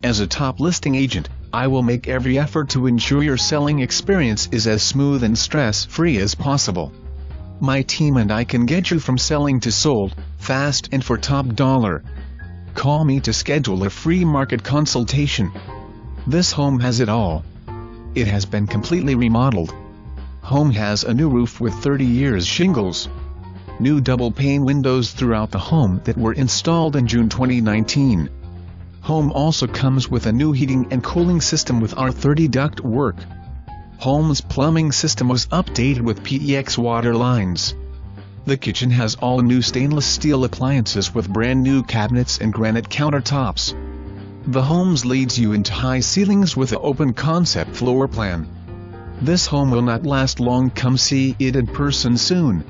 As a top listing agent, I will make every effort to ensure your selling experience is as smooth and stress-free as possible. My team and I can get you from selling to sold, fast and for top dollar. Call me to schedule a free market consultation. This home has it all. It has been completely remodeled. Home has a new roof with 30 years shingles. New double pane windows throughout the home that were installed in June 2019. Home also comes with a new heating and cooling system with R30 duct work. Home's plumbing system was updated with PEX water lines. The kitchen has all new stainless steel appliances with brand new cabinets and granite countertops. The home leads you into high ceilings with an open concept floor plan. This home will not last long. Come see it in person soon.